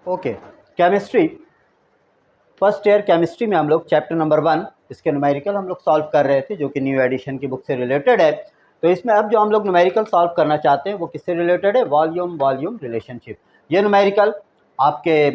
Okay, chemistry first year chemistry में हम लोग चैप्टर नंबर 1 इसके न्यूमेरिकल हम लोग सॉल्व कर रहे थे, जो कि न्यू एडिशन की बुक से रिलेटेड है। तो इसमें अब जो हम लोग न्यूमेरिकल सॉल्व करना चाहते हैं वो किससे रिलेटेड है? Volume volume relationship. ये न्यूमेरिकल आपके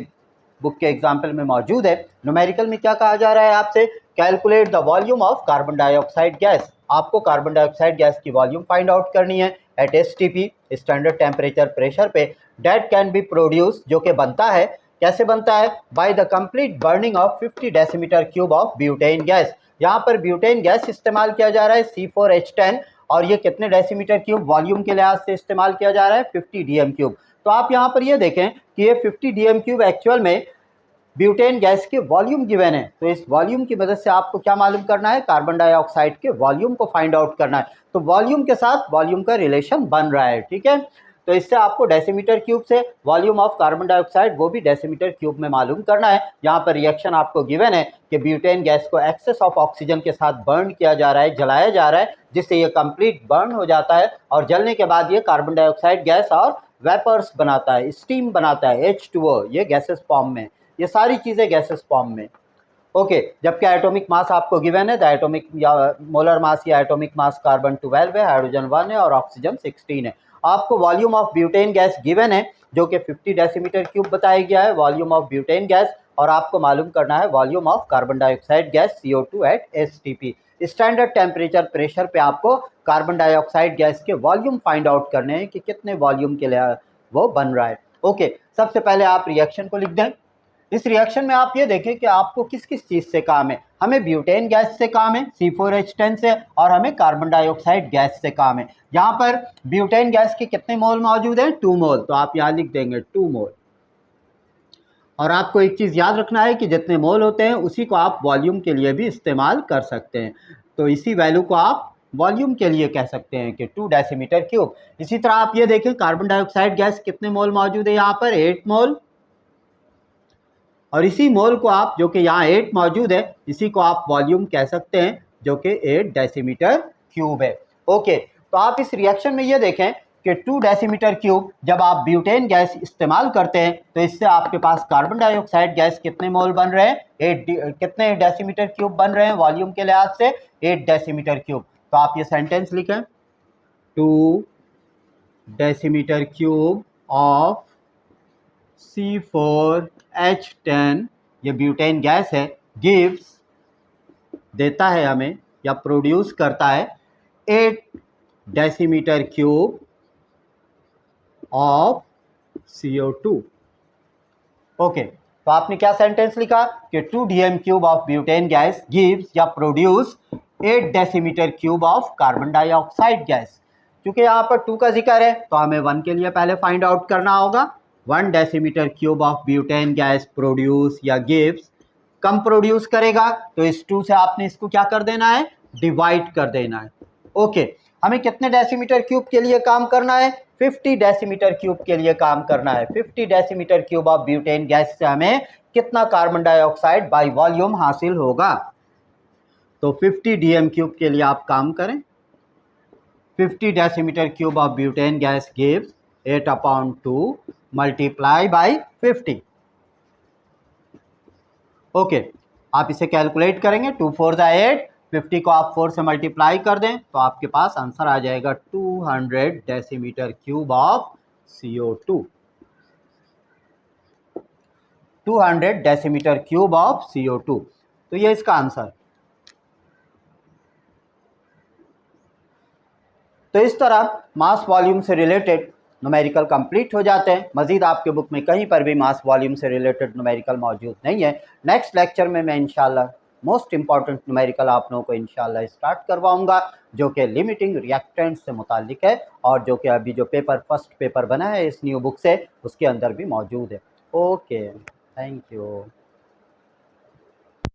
बुक के एग्जाम्पल में मौजूद है। न्यूमेरिकल में क्या कहा जा रहा है आपसे? Calculate the volume of carbon dioxide gas. आपको कार्बन डाइऑक्साइड गैस की वॉल्यूम फाइंड आउट करनी है at STP, standard temperature pressure पे, डेट कैन बी प्रोड्यूस, जो कि बनता है। कैसे बनता है? By the complete burning of 50 decimetre cube of butane gas. यहाँ पर ब्यूटेन गैस इस्तेमाल किया जा रहा है C4H10, और ये कितने डेसीमीटर क्यूब वॉल्यूम के लिहाज से इस्तेमाल किया जा रहा है? 50 डीएम क्यूब। तो आप यहाँ पर ये देखें कि ये 50 डीएम क्यूब एक्चुअल में ब्यूटेन गैस के वॉल्यूम गिवन है। तो इस वॉल्यूम की मदद से आपको क्या मालूम करना है? कार्बन डाइऑक्साइड के वॉल्यूम को फाइंड आउट करना है। तो वॉल्यूम के साथ वॉल्यूम का रिलेशन बन रहा है, ठीक है। तो इससे आपको डेसीमीटर क्यूब से वॉल्यूम ऑफ कार्बन डाइऑक्साइड वो भी डेसीमीटर क्यूब में मालूम करना है। यहाँ पर रिएक्शन आपको गिवन है कि ब्यूटेन गैस को एक्सेस ऑफ ऑक्सीजन के साथ बर्न किया जा रहा है, जलाया जा रहा है, जिससे ये कंप्लीट बर्न हो जाता है, और जलने के बाद ये कार्बन डाइऑक्साइड गैस और वेपर्स बनाता है, स्टीम बनाता है, H2O, ये गैसेस फॉर्म में। ये सारी चीज़ें गैसेस फॉर्म में। ओके, जबकि एटॉमिक मास आपको गिवन है, द एटॉमिक या मोलर मास या एटॉमिक मास कार्बन 12 है, हाइड्रोजन 1 है और ऑक्सीजन 16 है। आपको volume of butane gas given है जो कि 50 डेसीमीटर क्यूब बताया गया है, वॉल्यूम ऑफ ब्यूटेन गैस, और आपको मालूम करना है volume of carbon dioxide gas CO2 at STP. Standard temperature pressure पे आपको कार्बन डाइऑक्साइड गैस के वॉल्यूम फाइंड आउट करने हैं कि कितने वॉल्यूम के लिए वो बन रहा है। ओके, सबसे पहले आप रिएक्शन को लिख दें। इस रिएक्शन में आप ये देखें कि आपको किस किस चीज़ से काम है। हमें ब्यूटेन गैस से काम है C4H10 से, और हमें कार्बन डाइऑक्साइड गैस से काम है। यहाँ पर ब्यूटेन गैस के कितने मोल मौजूद हैं? 2 मोल। तो आप यहाँ लिख देंगे 2 मोल। और आपको एक चीज़ याद रखना है कि जितने मोल होते हैं उसी को आप वॉल्यूम के लिए भी इस्तेमाल कर सकते हैं। तो इसी वैल्यू को आप वॉल्यूम के लिए कह सकते हैं कि 2 डेसीमीटर क्यूब। इसी तरह आप ये देखें कार्बन डाइऑक्साइड गैस कितने मोल मौजूद है? यहाँ पर 8 मोल। और इसी मोल को आप, जो कि यहाँ 8 मौजूद है, इसी को आप वॉल्यूम कह सकते हैं, जो कि 8 डेसीमीटर क्यूब है। ओके, तो आप इस रिएक्शन में ये देखें कि 2 डेसीमीटर क्यूब जब आप ब्यूटेन गैस इस्तेमाल करते हैं तो इससे आपके पास कार्बन डाइऑक्साइड गैस कितने मोल बन रहे हैं? कितने डेसीमीटर क्यूब बन रहे हैं वॉल्यूम के लिहाज से? 8 डेसीमीटर क्यूब। तो आप ये सेंटेंस लिखें, 2 डेसीमीटर क्यूब ऑफ C4H10, ये ब्यूटेन गैस है, गिव्स, देता है हमें या प्रोड्यूस करता है 8 decimetre cube of CO2। Okay, तो आपने क्या सेंटेंस लिखा कि 2 DM cube of butane gas gives या produce 8 decimetre cube of carbon dioxide gas. क्योंकि यहाँ पर 2 का जिक्र है तो हमें 1 के लिए पहले फाइंड आउट करना होगा। 1 decimetre cube of butane gas produce या गिव्स, कम प्रोड्यूस करेगा तो इस 2 से आपने इसको क्या कर देना है? डिवाइड कर देना है। ओके, हमें कितने डेसीमीटर क्यूब के लिए काम करना है? 50 डेसीमीटर क्यूब के लिए काम करना है। 50 decimetre cube of butane gas से हमें कितना कार्बन डाइऑक्साइड बाय वॉल्यूम हासिल होगा? तो 50 डीएम क्यूब के लिए आप काम करें। 50 decimetre cube of butane gas gives 8/2 multiply by 50। Okay, आप इसे कैलकुलेट करेंगे, 2 4 जा 8, 50 को आप 4 से मल्टीप्लाई कर दें तो आपके पास आंसर आ जाएगा 200 decimetre cube of CO2। 200 decimetre cube of CO2, तो ये इसका आंसर। तो इस तरह मास वॉल्यूम से रिलेटेड न्यूमेरिकल कंप्लीट हो जाते हैं। मजीद आपके बुक में कहीं पर भी मास वॉल्यूम से रिलेटेड न्यूमेरिकल मौजूद नहीं है। नेक्स्ट लेक्चर में मैं इंशाल्लाह मोस्ट इंपॉर्टेंट न्यूमेरिकल आप लोगों को इंशाल्लाह स्टार्ट करवाऊंगा, जो कि लिमिटिंग रिएक्टेंट से मुतालिक है, और जो कि अभी जो फर्स्ट पेपर बना है इस न्यू बुक से उसके अंदर भी मौजूद है। Okay, thank you.